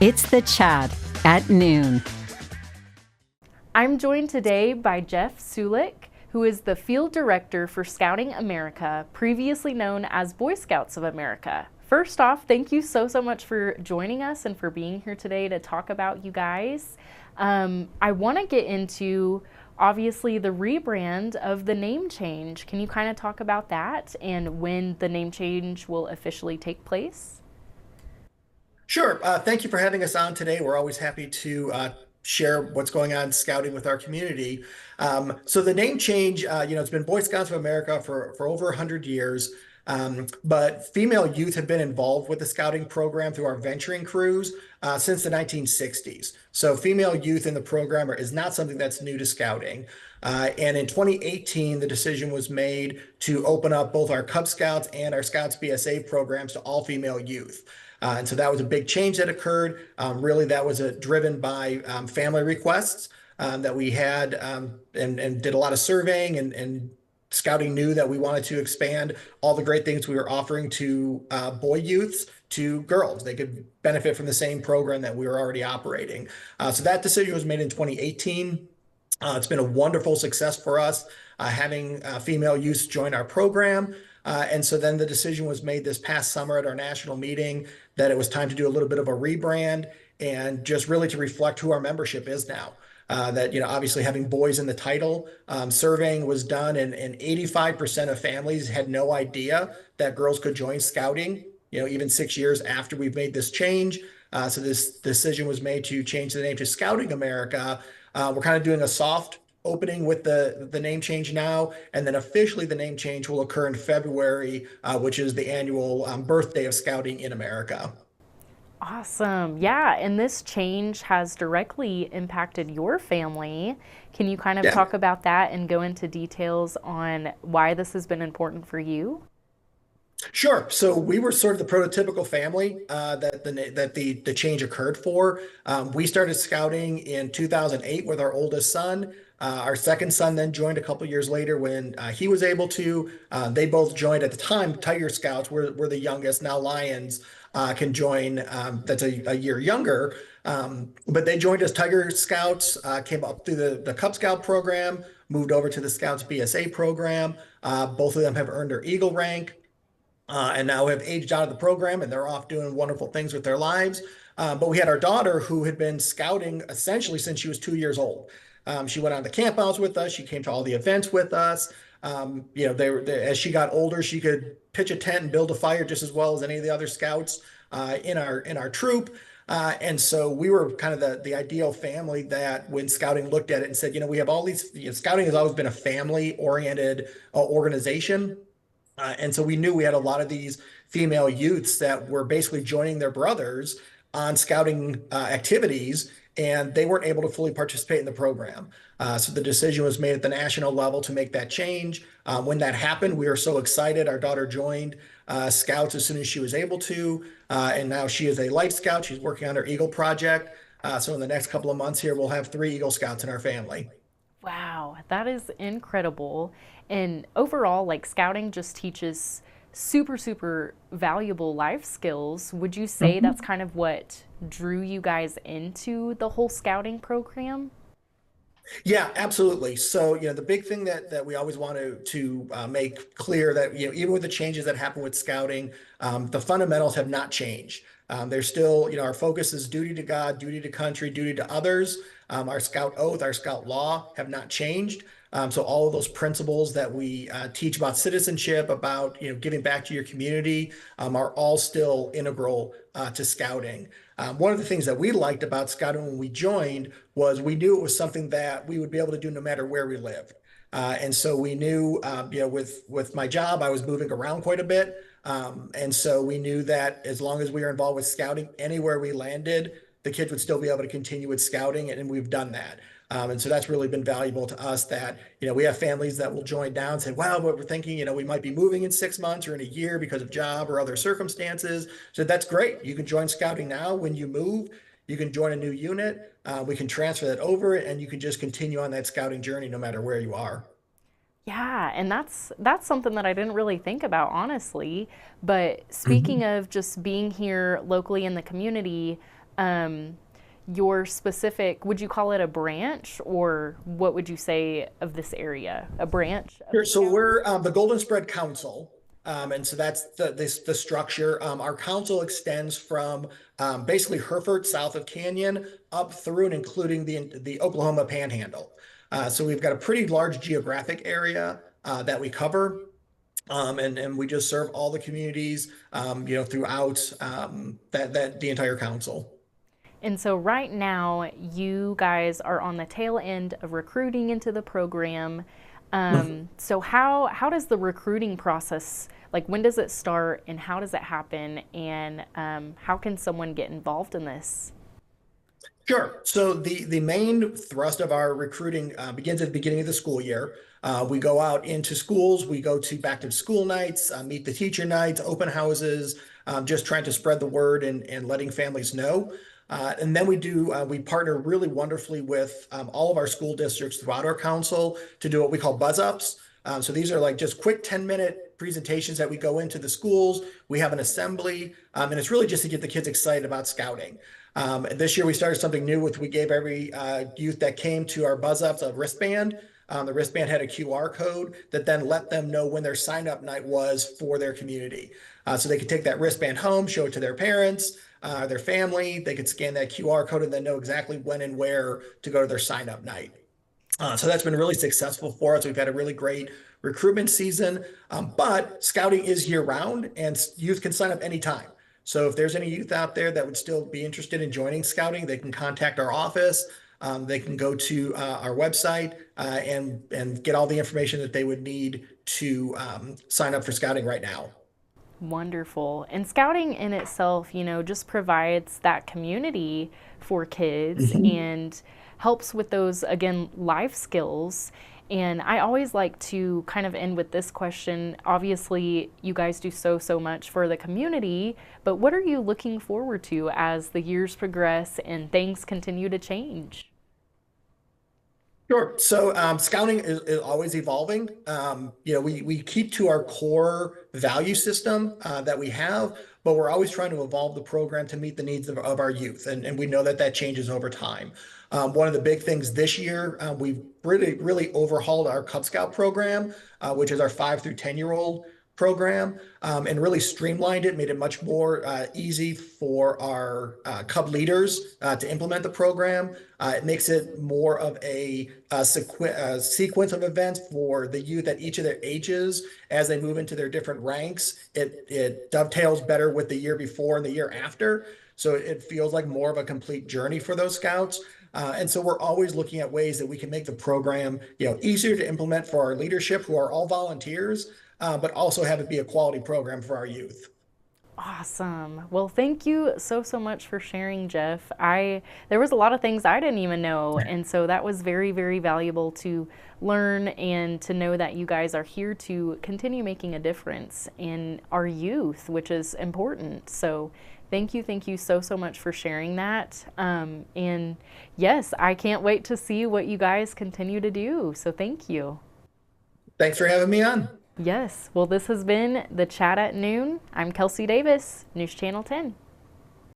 It's The Chat at noon. I'm joined today by Jeff Sulik, who is the Field Director for Scouting America, previously known as Boy Scouts of America. First off, thank you so much for joining us and for being here today to talk about you guys. I want to get into, obviously, the rebrand of the name change. Can you kind of talk about that and when the name change will officially take place? Sure. Thank you for having us on today. We're always happy to share what's going on scouting with our community. So the name change, it's been Boy Scouts of America for over 100 years. But female youth have been involved with the scouting program through our venturing crews since the 1960s. So female youth in the program is not something that's new to scouting. And in 2018, the decision was made to open up both our Cub Scouts and our Scouts BSA programs to all female youth. And so that was a big change that occurred. Really, that was driven by family requests that we had and did a lot of surveying and Scouting knew that we wanted to expand all the great things we were offering to boy youths to girls. They could benefit from the same program that we were already operating. So that decision was made in 2018. It's been a wonderful success for us having female youths join our program. And so then the decision was made this past summer at our national meeting that it was time to do a little bit of a rebrand and just really to reflect who our membership is now. Obviously having boys in the title, surveying was done and 85% of families had no idea that girls could join scouting, even 6 years after we've made this change. So this decision was made to change the name to Scouting America. We're kind of doing a soft opening with the name change now, and then officially the name change will occur in February, which is the annual birthday of Scouting in America. Awesome. Yeah, and this change has directly impacted your family. Can you kind of talk about that and go into details on why this has been important for you? Sure. So we were sort of the prototypical family that the change occurred for. We started scouting in 2008 with our oldest son. Our second son then joined a couple years later when he was able to. They both joined at the time. Tiger Scouts were the youngest. Now Lions can join. That's a year younger. But they joined as Tiger Scouts, came up through the Cub Scout program, moved over to the Scouts BSA program. Both of them have earned their Eagle rank. And now have aged out of the program and they're off doing wonderful things with their lives. But we had our daughter who had been scouting essentially since she was 2 years old. She went on the campouts with us. She came to all the events with us. As she got older, she could pitch a tent and build a fire just as well as any of the other scouts in our troop. And so we were kind of the ideal family that when scouting looked at it and said, we have all these, scouting has always been a family-oriented organization. And so we knew we had a lot of these female youths that were basically joining their brothers on scouting activities, and they weren't able to fully participate in the program. So the decision was made at the national level to make that change. When that happened, we were so excited. Our daughter joined Scouts as soon as she was able to, and now she is a Life Scout. She's working on her Eagle project. So in the next couple of months here, we'll have 3 Eagle Scouts in our family. Wow, that is incredible. And overall, like scouting just teaches super valuable life skills. Would you say that's kind of what drew you guys into the whole scouting program? Yeah, absolutely. So, the big thing that we always want to make clear that, even with the changes that happen with scouting, the fundamentals have not changed. There's still, our focus is duty to God, duty to country, duty to others. Our scout oath, our scout law have not changed. So all of those principles that we teach about citizenship, about giving back to your community, are all still integral to scouting. One of the things that we liked about scouting when we joined was we knew it was something that we would be able to do no matter where we lived. And so we knew, with my job, I was moving around quite a bit. And so we knew that as long as we were involved with scouting, anywhere we landed, the kids would still be able to continue with scouting, and we've done that. And so that's really been valuable to us that, we have families that will join down and say, wow, but we're thinking, we might be moving in 6 months or in a year because of job or other circumstances. So that's great. You can join scouting now. When you move, you can join a new unit. We can transfer that over and you can just continue on that scouting journey no matter where you are. Yeah, and that's something that I didn't really think about, honestly. But speaking of just being here locally in the community, your specific, would you call it a branch, or what would you say of this area? A branch of Sure. the So Scouts? we're the Golden Spread Council. And so that's the structure. Our council extends from basically Hereford, south of Canyon, up through and including the Oklahoma Panhandle. So we've got a pretty large geographic area that we cover. And we just serve all the communities, throughout that the entire council. And so right now, you guys are on the tail end of recruiting into the program. So how does the recruiting process, like when does it start and how does it happen, and how can someone get involved in this? Sure. So the main thrust of our recruiting begins at the beginning of the school year. We go out into schools, we go to back to school nights, meet the teacher nights, open houses, just trying to spread the word and letting families know. And then we partner really wonderfully with all of our school districts throughout our council to do what we call buzz ups. So these are like just quick 10-minute presentations that we go into the schools. We have an assembly, and it's really just to get the kids excited about scouting. This year we started something new, which we gave every youth that came to our buzz ups a wristband. The wristband had a QR code that then let them know when their sign up night was for their community. So they could take that wristband home, show it to their parents, their family. They could scan that QR code and then know exactly when and where to go to their sign up night. So that's been really successful for us. We've had a really great recruitment season, but scouting is year round and youth can sign up anytime. So if there's any youth out there that would still be interested in joining scouting, they can contact our office. They can go to our website and get all the information that they would need to sign up for scouting right now. Wonderful. And scouting in itself, just provides that community for kids and helps with those, again, life skills. And I always like to kind of end with this question. Obviously, you guys do so much for the community, but what are you looking forward to as the years progress and things continue to change? Sure. So scouting is always evolving. We keep to our core value system that we have, but we're always trying to evolve the program to meet the needs of our youth. And we know that changes over time. One of the big things this year, we've really overhauled our Cub Scout program, which is our 5 through 10-year-old program, and really streamlined it, made it much more easy for our Cub leaders to implement the program. It makes it more of a sequence of events for the youth at each of their ages as they move into their different ranks. It dovetails better with the year before and the year after. So it feels like more of a complete journey for those scouts. And so we're always looking at ways that we can make the program, easier to implement for our leadership, who are all volunteers, but also have it be a quality program for our youth. Awesome. Well, thank you so much for sharing, Jeff. There was a lot of things I didn't even know, and so that was very valuable to learn and to know that you guys are here to continue making a difference in our youth, which is important. So thank you so much for sharing that. And yes, I can't wait to see what you guys continue to do. So thank you. Thanks for having me on. Yes. Well, this has been the Chat at Noon. I'm Kelsey Davis, News Channel 10.